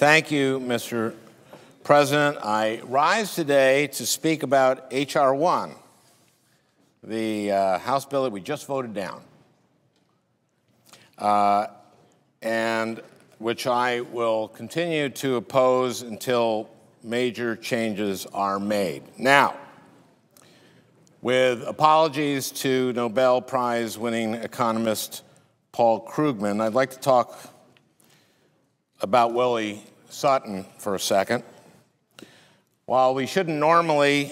Thank you, Mr. President. I rise today to speak about H.R. 1, the House bill that we just voted down, and which I will continue to oppose until major changes are made. Now, with apologies to Nobel Prize-winning economist Paul Krugman, I'd like to talk about Willie Sutton for a second. While we shouldn't normally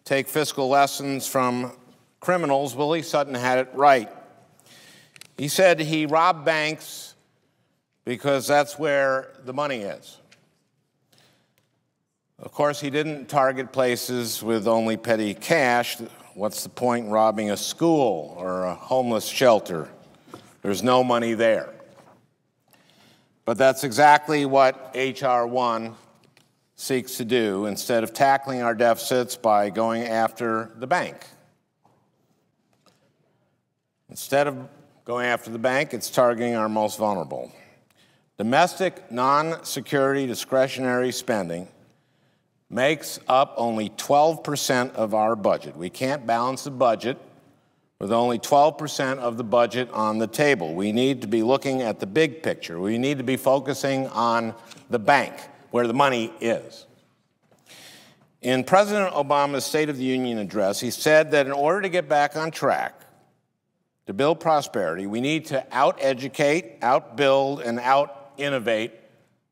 take fiscal lessons from criminals, Willie Sutton had it right. He said he robbed banks because that's where the money is. Of course, he didn't target places with only petty cash. What's the point in robbing a school or a homeless shelter? There's no money there. But that's exactly what H.R. 1 seeks to do, instead of tackling our deficits by going after the bank. Instead of going after the bank, it's targeting our most vulnerable. Domestic non-security discretionary spending makes up only 12% of our budget. We can't balance the budget with only 12% of the budget on the table. We need to be looking at the big picture. We need to be focusing on the bank, where the money is. In President Obama's State of the Union address, he said that in order to get back on track, to build prosperity, we need to out-educate, out-build, and out-innovate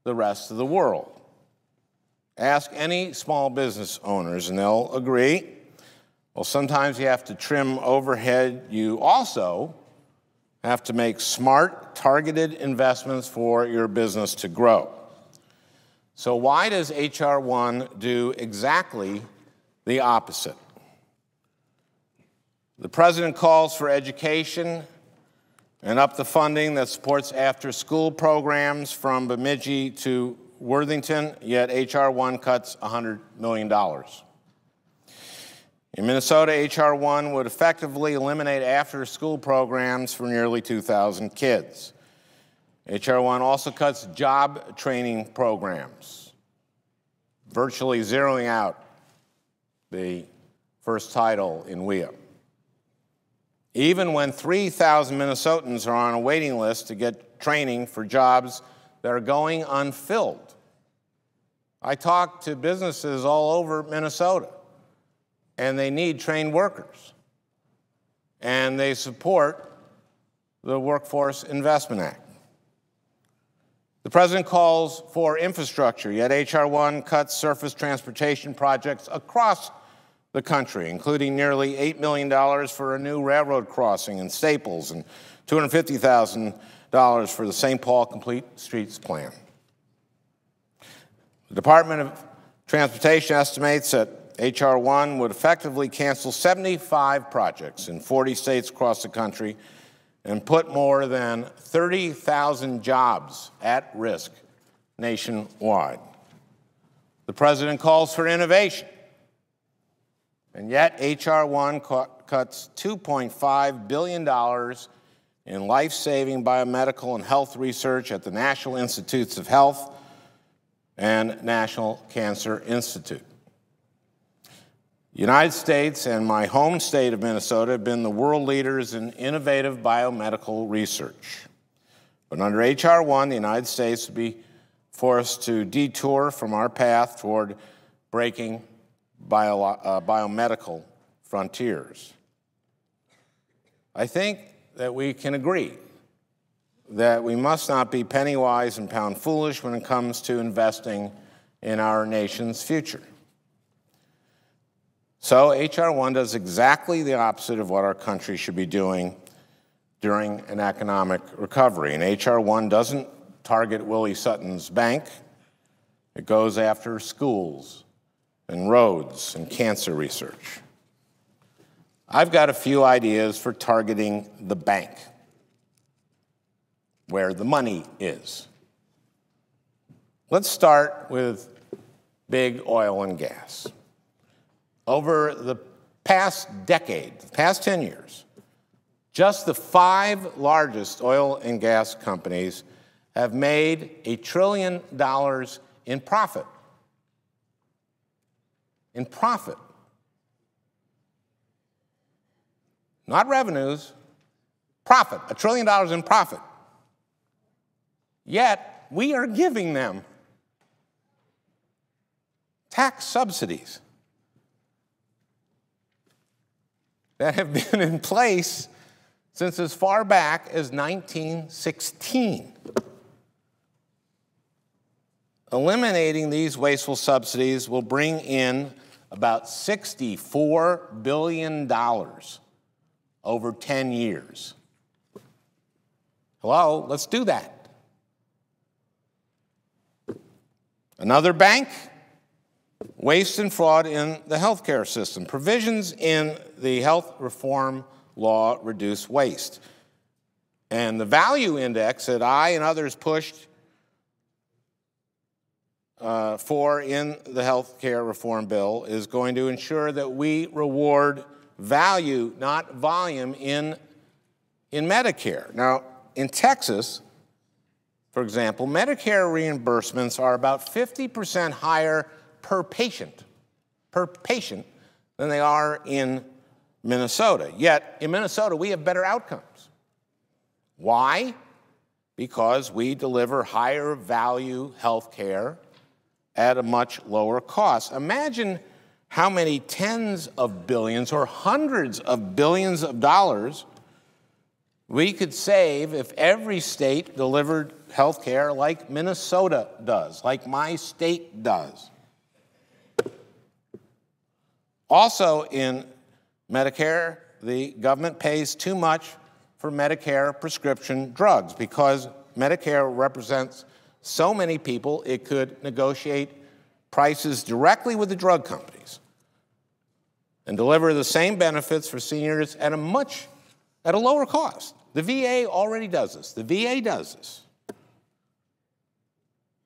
the rest of the world. Ask any small business owners, and they'll agree. Well, sometimes you have to trim overhead. You also have to make smart, targeted investments for your business to grow. So why does H.R. 1 do exactly the opposite? The president calls for education and up the funding that supports after-school programs from Bemidji to Worthington, yet H.R. 1 cuts $100 million. In Minnesota, H.R. 1 would effectively eliminate after-school programs for nearly 2,000 kids. H.R. 1 also cuts job training programs, virtually zeroing out the first title in WIA. Even when 3,000 Minnesotans are on a waiting list to get training for jobs that are going unfilled. I talk to businesses all over Minnesota, and they need trained workers, and they support the Workforce Investment Act. The president calls for infrastructure, yet H.R. 1 cuts surface transportation projects across the country, including nearly $8 million for a new railroad crossing in Staples and $250,000 for the St. Paul Complete Streets Plan. The Department of Transportation estimates that H.R. 1 would effectively cancel 75 projects in 40 states across the country and put more than 30,000 jobs at risk nationwide. The president calls for innovation, and yet H.R. 1 cuts $2.5 billion in life-saving biomedical and health research at the National Institutes of Health and National Cancer Institute. The United States and my home state of Minnesota have been the world leaders in innovative biomedical research. But under H.R. 1, the United States would be forced to detour from our path toward breaking biomedical frontiers. I think that we can agree that we must not be penny-wise and pound-foolish when it comes to investing in our nation's future. So H.R. 1 does exactly the opposite of what our country should be doing during an economic recovery. And H.R. 1 doesn't target Willie Sutton's bank. It goes after schools and roads and cancer research. I've got a few ideas for targeting the bank, where the money is. Let's start with big oil and gas. Over the past decade, the past 10 years, just the 5 largest oil and gas companies have made $1 trillion in profit. In profit. Not revenues, profit, $1 trillion in profit. Yet, we are giving them tax subsidies that have been in place since as far back as 1916. Eliminating these wasteful subsidies will bring in about $64 billion over 10 years. Hello, let's do that. Another bank, waste and fraud in the healthcare system. Provisions in the health reform law reduce waste. And the value index that I and others pushed for in the healthcare reform bill is going to ensure that we reward value, not volume, in Medicare. Now, in Texas, for example, Medicare reimbursements are about 50% higher per patient than they are in Minnesota. Yet, in Minnesota, we have better outcomes. Why? Because we deliver higher value health care at a much lower cost. Imagine how many tens of billions or hundreds of billions of dollars we could save if every state delivered health care like Minnesota does, like my state does. Also in Medicare, the government pays too much for Medicare prescription drugs because Medicare represents so many people, it could negotiate prices directly with the drug companies and deliver the same benefits for seniors at a lower cost. The VA already does this. The VA does this.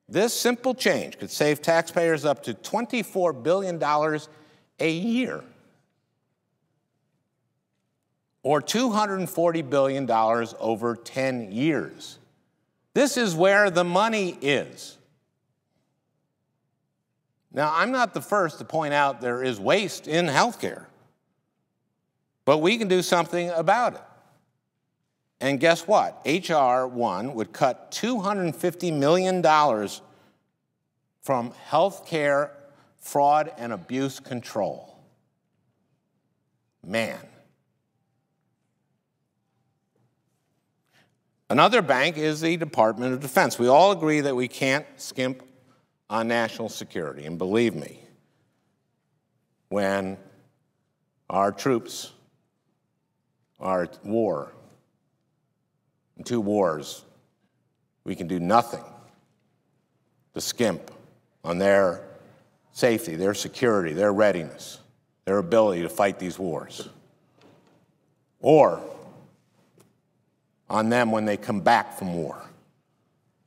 This simple change could save taxpayers up to $24 billion a year, or $240 billion over 10 years. This is where the money is. Now, I'm not the first to point out there is waste in healthcare, but we can do something about it. And guess what? H.R. 1 would cut $250 million from healthcare fraud and abuse control. Man. Another bank is the Department of Defense. We all agree that we can't skimp on national security. And believe me, when our troops are at war, in 2 wars, we can do nothing to skimp on their safety, their security, their readiness, their ability to fight these wars. Or on them when they come back from war.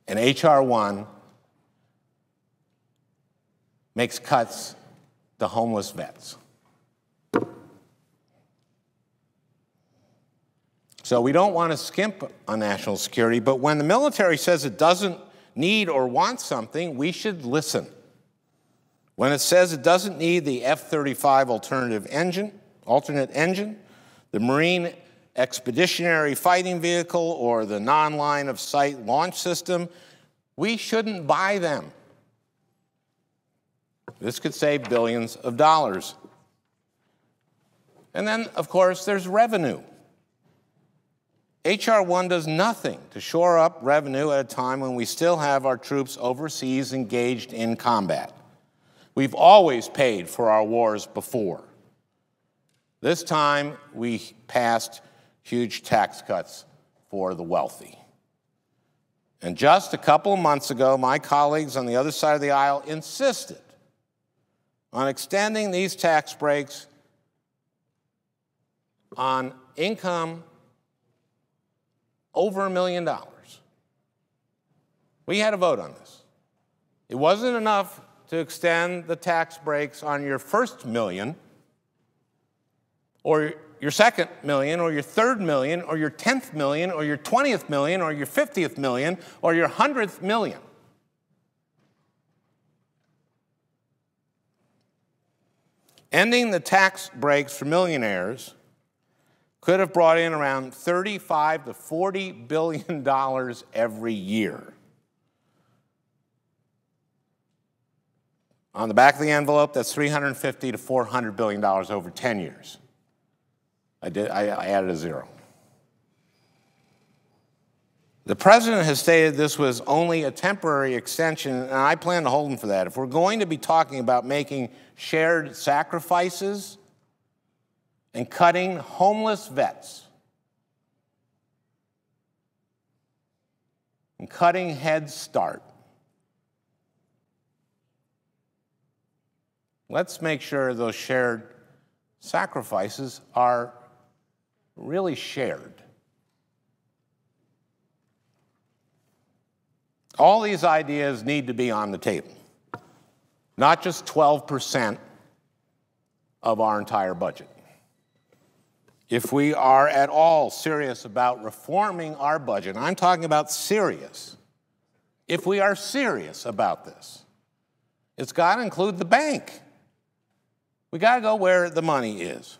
And H.R. 1 makes cuts to homeless vets. So we don't want to skimp on national security, but when the military says it doesn't need or want something, we should listen. When it says it doesn't need the F-35 alternate engine, the Marine Expeditionary Fighting Vehicle, or the non-line of sight launch system, we shouldn't buy them. This could save billions of dollars. And then, of course, there's revenue. H.R. 1 does nothing to shore up revenue at a time when we still have our troops overseas engaged in combat. We've always paid for our wars before. This time, we passed huge tax cuts for the wealthy. And just a couple of months ago, my colleagues on the other side of the aisle insisted on extending these tax breaks on income over $1 million. We had a vote on this. It wasn't enough to extend the tax breaks on your first million or your second million, or your third million, or your 10th million, or your 20th million, or your 50th million, or your 100th million. Ending the tax breaks for millionaires could have brought in around $35 to $40 billion every year. On the back of the envelope, that's $350 to $400 billion over 10 years. I added a zero. The president has stated this was only a temporary extension, and I plan to hold him for that. If we're going to be talking about making shared sacrifices and cutting homeless vets and cutting Head Start, let's make sure those shared sacrifices are really shared. All these ideas need to be on the table, not just 12% of our entire budget. If we are at all serious about reforming our budget, and I'm talking about serious, if we are serious about this, it's got to include the bank. We got to go where the money is.